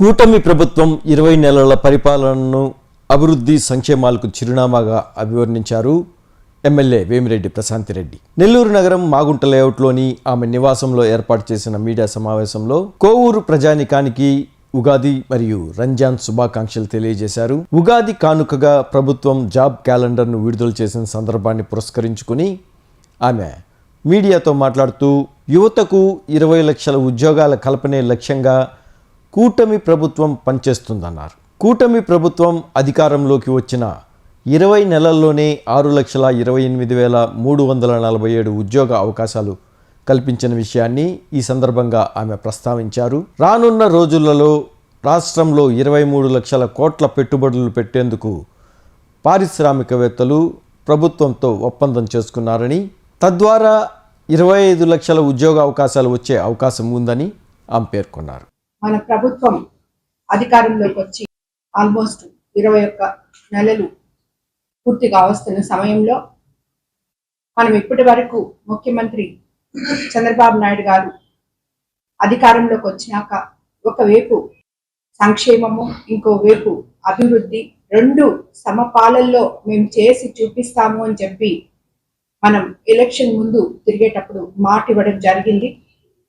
కూటమి ప్రభుత్వం 20 నెలల పరిపాలనను అభివృద్ధి సంక్షేమాలకు చిరునామాగా అభివర్ణించారు ఎమ్మెల్యే వేమిరెడ్డి ప్రశాంతిరెడ్డి. నెల్లూరు నగరం మాగుంట లేఅవుట్లోని ఆమె నివాసంలో ఏర్పాటు చేసిన మీడియా సమావేశంలో కోవూరు ప్రజానికానికి ఉగాది మరియు రంజాన్ శుభాకాంక్షలు తెలియజేశారు. ఉగాది కానుకగా ప్రభుత్వం జాబ్ క్యాలెండర్ను విడుదల చేసిన సందర్భాన్ని పురస్కరించుకుని ఆమె మీడియాతో మాట్లాడుతూ యువతకు 20 లక్షల ఉద్యోగాల కల్పనే లక్ష్యంగా కూటమి ప్రభుత్వం పనిచేస్తుందన్నారు. కూటమి ప్రభుత్వం అధికారంలోకి వచ్చిన 20 నెలల్లోనే 6,28,347 ఉద్యోగ అవకాశాలు కల్పించిన విషయాన్ని ఈ సందర్భంగా ఆమె ప్రస్తావించారు. రానున్న రోజులలో రాష్ట్రంలో 23 లక్షల కోట్ల పెట్టుబడులు పెట్టేందుకు పారిశ్రామికవేత్తలు ప్రభుత్వంతో ఒప్పందం చేసుకున్నారని, తద్వారా 25 లక్షల ఉద్యోగ అవకాశాలు వచ్చే అవకాశం ఉందని ఆమె పేర్కొన్నారు. మన ప్రభుత్వం అధికారంలోకి వచ్చి ఆల్మోస్ట్ 21 నెలలు పూర్తిగా వస్తున్న సమయంలో మనం ఇప్పటి వరకు ముఖ్యమంత్రి చంద్రబాబు నాయుడు గారు అధికారంలోకి వచ్చినాక ఒకవైపు సంక్షేమము, ఇంకోవైపు అభివృద్ధి రెండు సమపాలల్లో మేము చేసి చూపిస్తాము అని చెప్పి మనం ఎలక్షన్ ముందు తిరిగేటప్పుడు మాట ఇవ్వడం జరిగింది.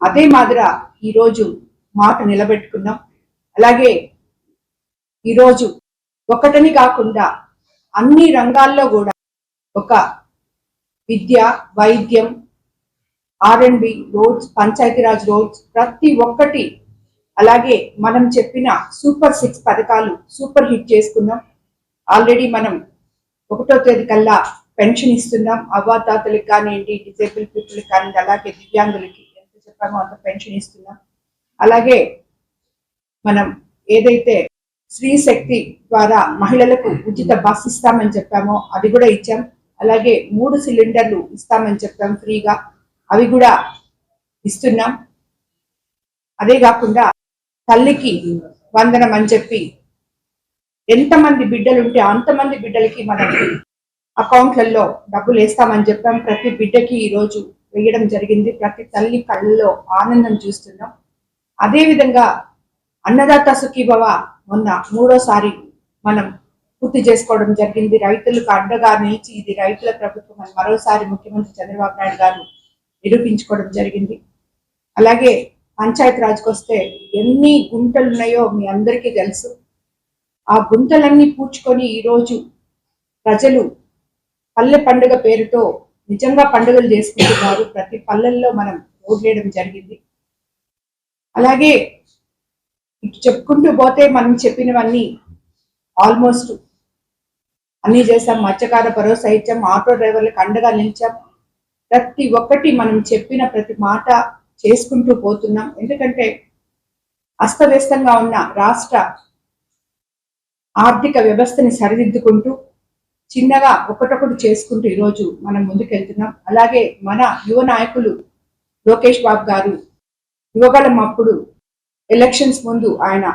అదే మాదిర ఈరోజు మాట నిలబెట్టుకున్నాం. అలాగే ఈరోజు ఒకటని కాకుండా అన్ని రంగాల్లో కూడా ఒక విద్య, వైద్యం, R&B, రోడ్స్, పంచాయతీరాజ్ రోడ్స్ ప్రతి ఒక్కటి, అలాగే మనం చెప్పిన సూపర్ 6 పథకాలు సూపర్ హిట్ చేసుకున్నాం. ఆల్రెడీ మనం 1వ తేదీ కల్లా పెన్షన్ ఇస్తున్నాం. అవ్వాతాతలకు కానివ్వండి, డిజేబుల్ పీపుల్కి కానివ్వండి, అలాగే దివ్యాంగులకి ఎంత చెప్పామో అంత పెన్షన్ ఇస్తున్నాం. అలాగే మనం ఏదైతే స్త్రీ శక్తి ద్వారా మహిళలకు ఉచిత బస్ ఇస్తామని చెప్పామో అది కూడా ఇచ్చాం. అలాగే 3 సిలిండర్లు ఇస్తామని చెప్పాం ఫ్రీగా, అవి కూడా ఇస్తున్నాం. అదే కాకుండా తల్లికి వందనం అని చెప్పి ఎంతమంది బిడ్డలుంటే అంతమంది బిడ్డలకి మనం అకౌంట్లలో డబ్బులు వేస్తామని చెప్పాం. ప్రతి బిడ్డకి ఈరోజు వేయడం జరిగింది. ప్రతి తల్లి కళ్ళలో ఆనందం చూస్తున్నాం. అదేవిధంగా అన్నదాత సుఖీభవ మొన్న 3వసారి మనం పూర్తి చేసుకోవడం జరిగింది. రైతులకు అండగా నిలిచి ఇది రైతుల ప్రభుత్వం అని మరోసారి ముఖ్యమంత్రి చంద్రబాబు నాయుడు గారు నిరూపించుకోవడం జరిగింది. అలాగే పంచాయతీ రాజ్కి వస్తే ఎన్ని గుంటలు ఉన్నాయో మీ అందరికీ తెలుసు. ఆ గుంటలన్నీ పూడ్చుకొని ఈరోజు ప్రజలు పల్లె పండుగ పేరుతో నిజంగా పండుగలు చేసుకుంటున్నారు. ప్రతి పల్లెల్లో మనం ఓట్లేయడం జరిగింది. అలాగే ఇటు చెప్పుకుంటూ పోతే మనం చెప్పినవన్నీ ఆల్మోస్ట్ అన్నీ చేసాం. మత్స్యకార భరోసా ఇచ్చాం, ఆటో డ్రైవర్లకు అండగా నిలిచాం. ప్రతి ఒక్కటి మనం చెప్పిన ప్రతి మాట చేసుకుంటూ పోతున్నాం. ఎందుకంటే అస్తవ్యస్తంగా ఉన్న రాష్ట్ర ఆర్థిక వ్యవస్థని సరిదిద్దుకుంటూ చిన్నగా ఒకటొకటి చేసుకుంటూ ఈరోజు మనం ముందుకెళ్తున్నాం. అలాగే మన యువ నాయకులు లోకేష్ బాబు గారు యువగలం అప్పుడు ఎలక్షన్స్ ముందు ఆయన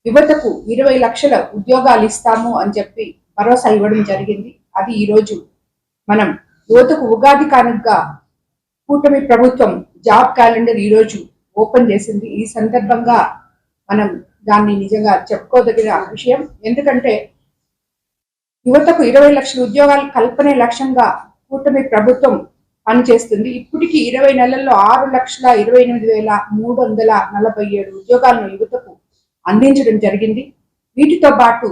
యువతకు 20 లక్షల ఉద్యోగాలు ఇస్తాము అని చెప్పి భరోసా ఇవ్వడం జరిగింది. అది ఈరోజు మనం యువతకు ఉగాది కానుకగా కూటమి ప్రభుత్వం జాబ్ క్యాలెండర్ ఈరోజు ఓపెన్ చేసింది. ఈ సందర్భంగా మనం దాన్ని నిజంగా చెప్పుకోదగిన విషయం. ఎందుకంటే యువతకు 20 లక్షల ఉద్యోగాలు కల్పనే లక్ష్యంగా కూటమి ప్రభుత్వం పనిచేస్తుంది. ఇప్పటికీ 20 నెలల్లో 6,28,347 ఉద్యోగాలను యువతకు అందించడం జరిగింది. వీటితో పాటు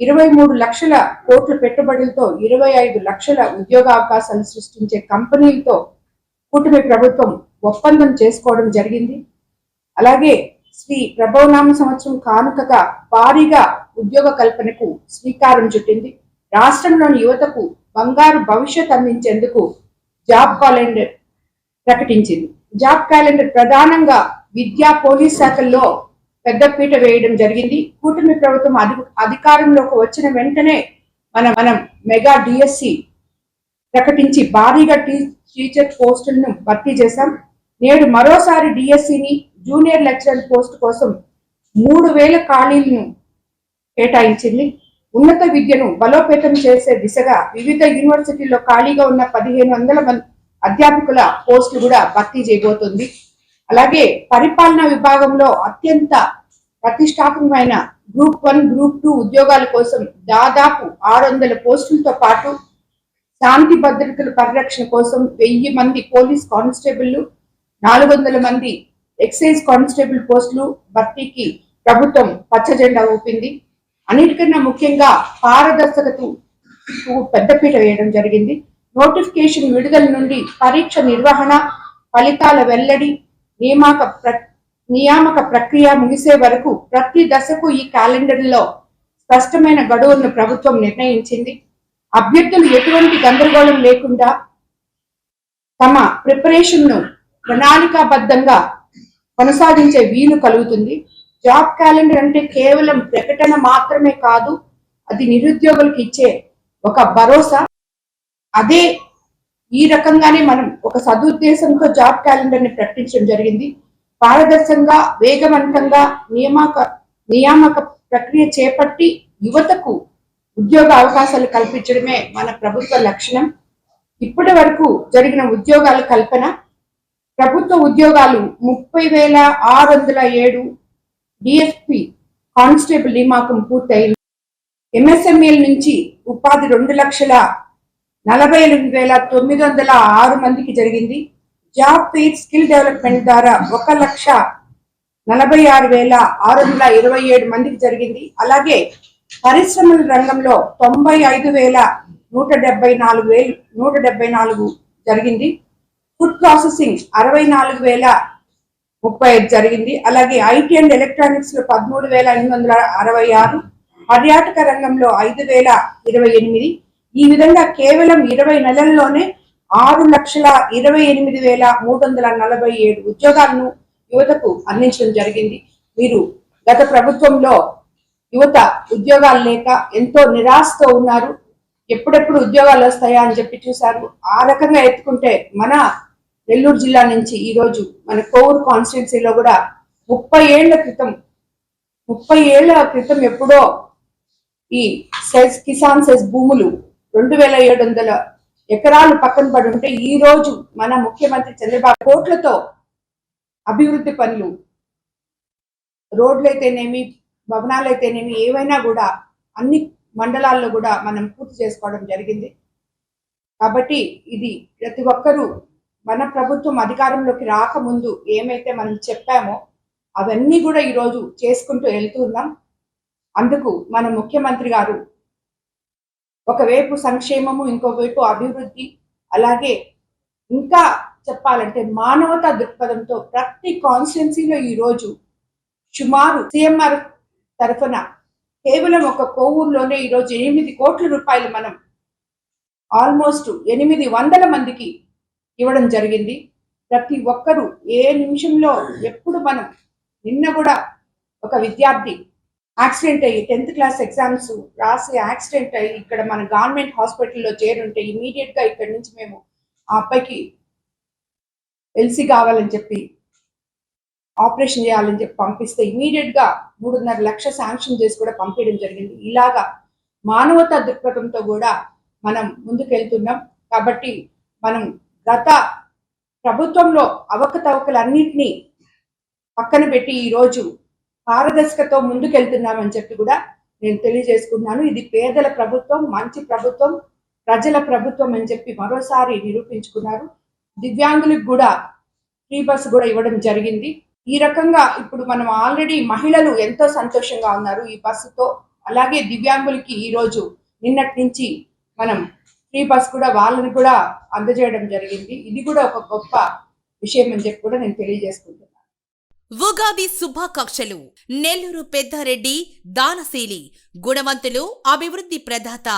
23 లక్షల కోట్ల పెట్టుబడులతో 25 లక్షల ఉద్యోగ అవకాశాలు సృష్టించే కంపెనీలతో కూటమి ప్రభుత్వం ఒప్పందం చేసుకోవడం జరిగింది. అలాగే శ్రీ ప్రభవనామ సంవత్సరం కానుకగా భారీగా ఉద్యోగ కల్పనకు శ్రీకారం చుట్టింది. రాష్ట్రంలోని యువతకు బంగారు భవిష్యత్ అందించేందుకు జాబ్ క్యాలెండర్ ప్రకటించింది. జాబ్ క్యాలెండర్ ప్రధానంగా విద్యా, పోలీస్ శాఖల్లో పెద్దపీట వేయడం జరిగింది. కూటమి ప్రభుత్వం అధికారంలోకి వచ్చిన వెంటనే మనం మెగా డిఎస్సి ప్రకటించి భారీగా టీచర్ పోస్టులను భర్తీ చేశాం. నేడు మరోసారి డిఎస్సిని జూనియర్ లెక్చరర్ పోస్ట్ కోసం 3,000 ఖాళీలను కేటాయించింది. ఉన్నత విద్యను బలోపేతం చేసే దిశగా వివిధ యూనివర్సిటీల్లో ఖాళీగా ఉన్న 1,500 అధ్యాపకుల పోస్టులు కూడా భర్తీ చేయబోతుంది. అలాగే పరిపాలనా విభాగంలో అత్యంత ప్రతిష్టాత్మకమైన గ్రూప్ 1, గ్రూప్ 2 ఉద్యోగాల కోసం దాదాపు 600 పోస్టులతో పాటు శాంతి భద్రతల పరిరక్షణ కోసం 1000 మంది పోలీస్ కానిస్టేబుల్, 400 మంది ఎక్సైజ్ కానిస్టేబుల్ పోస్టులు భర్తీకి ప్రభుత్వం పచ్చజెండా ఊపింది. అన్నిటికన్నా ముఖ్యంగా పారదర్శకతకు పెద్దపీట వేయడం జరిగింది. నోటిఫికేషన్ విడుదల నుండి పరీక్ష నిర్వహణ, ఫలితాల వెల్లడి, నియామక ప్రక్రియ ముగిసే వరకు ప్రతి దశకు ఈ క్యాలెండర్లో స్పష్టమైన గడువులను ప్రభుత్వం నిర్ణయించింది. అభ్యర్థులు ఎటువంటి గందరగోళం లేకుండా తమ ప్రిపరేషన్ ను ప్రణాళికాబద్ధంగా కొనసాగించే వీలు కలుగుతుంది. జాబ్ క్యాలెండర్ అంటే కేవలం ప్రకటన మాత్రమే కాదు, అది నిరుద్యోగులకు ఇచ్చే ఒక భరోసా. అదే ఈ రకంగానే మనం ఒక సదుద్దేశంతో జాబ్ క్యాలెండర్ ని ప్రకటించడం జరిగింది. పారదర్శకంగా, వేగవంతంగా నియామక ప్రక్రియ చేపట్టి యువతకు ఉద్యోగ అవకాశాలు కల్పించడమే మన ప్రభుత్వ లక్ష్యం. ఇప్పటి వరకు జరిగిన ఉద్యోగాల కల్పన, ప్రభుత్వ ఉద్యోగాలు 30,607, డిఎస్పి కానిస్టేబుల్ నియామకం పూర్తయింది. ఎంఎస్ఎంఈల నుంచి ఉపాధి 2,48,906 మందికి జరిగింది. జాబ్ ఫెయిర్ స్కిల్ డెవలప్మెంట్ ద్వారా 1,46,627 మందికి జరిగింది. అలాగే పరిశ్రమల రంగంలో 95,174 జరిగింది. ఫుడ్ ప్రాసెసింగ్ 64,035 జరిగింది. అలాగే ఐటీ అండ్ ఎలక్ట్రానిక్స్ లో 13,866, పర్యాటక రంగంలో 5,028. ఈ విధంగా కేవలం 20 నెలల్లోనే 6,28,347 ఉద్యోగాలను యువతకు అందించడం జరిగింది. మీరు గత ప్రభుత్వంలో యువత ఉద్యోగాలు లేక ఎంతో నిరాశతో ఉన్నారు. ఎప్పుడెప్పుడు ఉద్యోగాలు వస్తాయా అని చెప్పి చూశారు. ఆ రకంగా ఎత్తుకుంటే మన నెల్లూరు జిల్లా నుంచి ఈ రోజు మన కోవూరు కాన్స్టిట్యున్సీలో కూడా 30 ఏళ్ల క్రితం ఎప్పుడో ఈ కిసాన్ సెస్ భూములు 2,700 ఎకరాలు పక్కన పడి ఉంటే ఈ రోజు మన ముఖ్యమంత్రి చంద్రబాబు కోట్లతో అభివృద్ధి పనులు, రోడ్లైతేనేమి, భవనాలైతేనేమి, ఏవైనా కూడా అన్ని మండలాల్లో కూడా మనం పూర్తి చేసుకోవడం జరిగింది. కాబట్టి ఇది ప్రతి ఒక్కరూ మన ప్రభుత్వం అధికారంలోకి రాకముందు ఏమైతే మనం చెప్పామో అవన్నీ కూడా ఈరోజు చేసుకుంటూ వెళ్తున్నాం. అందుకు మన ముఖ్యమంత్రి గారు ఒకవైపు సంక్షేమము, ఇంకోవైపు అభివృద్ధి, అలాగే ఇంకా చెప్పాలంటే మానవతా దృక్పథంతో ప్రతి కాన్స్టిట్యున్సీలో ఈరోజు సుమారు సిఎంఆర్ తరఫున కేవలం ఒక కోవూరులోనే ఈరోజు 8 కోట్ల రూపాయలు మనం ఆల్మోస్ట్ 800 మందికి ఇవ్వడం జరిగింది. ప్రతి ఒక్కరూ ఏ నిమిషంలో ఎప్పుడు మనం నిన్న కూడా ఒక విద్యార్థి యాక్సిడెంట్ అయ్యి 10th క్లాస్ ఎగ్జామ్స్ రాసి యాక్సిడెంట్ అయ్యి ఇక్కడ మన గవర్నమెంట్ హాస్పిటల్లో చేరుంటే ఇమీడియట్ గా ఇక్కడ నుంచి మేము ఆ అబ్బాయికి ఎల్సీ కావాలని చెప్పి ఆపరేషన్ చేయాలని చెప్పి పంపిస్తే ఇమీడియట్ గా 3.5 లక్షలు శాంక్షన్ చేసి కూడా పంపించడం జరిగింది. ఇలాగా మానవతా దృక్పథంతో కూడా మనం ముందుకెళ్తున్నాం. కాబట్టి మనం గత ప్రభుత్వంలో అవకతవకలన్నింటినీ పక్కన పెట్టి ఈరోజు పారదర్శకతో ముందుకెళ్తున్నామని చెప్పి కూడా నేను తెలియజేసుకున్నాను. ఇది పేదల ప్రభుత్వం, మంచి ప్రభుత్వం, ప్రజల ప్రభుత్వం అని చెప్పి మరోసారి నిరూపించుకున్నారు. దివ్యాంగులకు కూడా ఫ్రీ బస్ కూడా ఇవ్వడం జరిగింది. ఈ రకంగా ఇప్పుడు మనం ఆల్రెడీ మహిళలు ఎంతో సంతోషంగా ఉన్నారు ఈ బస్సుతో. అలాగే దివ్యాంగులకి ఈ రోజు నిన్నటి నుంచి మనం ఫ్రీ బస్ కూడా వాళ్ళని కూడా అందజేయడం జరిగింది. ఇది కూడా ఒక గొప్ప విషయం అని చెప్పి కూడా నేను తెలియజేసుకుంటున్నాను. ఉగాది శుభాకాంక్షలు. నెల్లూరు పెద్దారెడ్డి దానశీలి, గుణవంతులు, అభివృద్ధి ప్రదాత,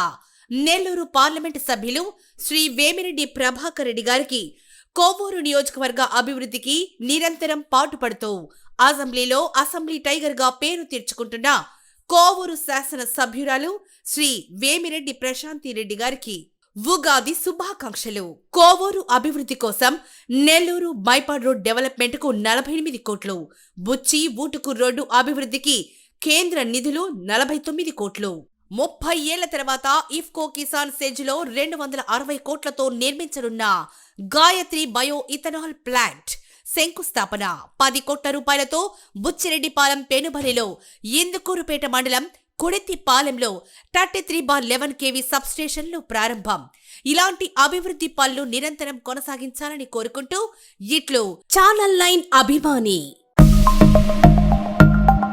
నెల్లూరు పార్లమెంటు సభ్యులు శ్రీ వేమిరెడ్డి ప్రభాకర్ రెడ్డి గారికి కోవూరు నియోజకవర్గ అభివృద్ధికి నిరంతరం పాటుపడుతూ అసెంబ్లీలో అసెంబ్లీ టైగర్ గా పేరు తెచ్చుకుంటున్న కోవూరు శాసన సభ్యురాలు శ్రీ వేమిరెడ్డి ప్రశాంతి రెడ్డి గారికి ఉగాది శుభాకాంక్షలు. కోవూరు అభివృద్ధి కోసం నెల్లూరు మైపాడ్ రోడ్ డెవలప్మెంట్ కు 48 కోట్లు, బుచ్చి ఊటుకు రోడ్డు అభివృద్ధికి కేంద్ర నిధులు 49 కోట్లు, 30 ఏళ్ల తర్వాత ఇఫ్కో కిసాన్ సెజ్ లో 260 కోట్లతో నిర్మించనున్న గాయత్రి బయో ఇథనాల్ ప్లాంట్, శంకుస్థాపన 10 కోట్ల రూపాయలతో బుచ్చిరెడ్డిపాలెం పెనుబలిలో ఇందుకూరుపేట మండలం కొడెత్తిపాలెంలో 33/11 kV సబ్స్టేషన్లు ప్రారంభం. ఇలాంటి అభివృద్ధి పనులు నిరంతరం కొనసాగించాలని కోరుకుంటూ ఇట్లు ఛానల్ 9 అభిమాని.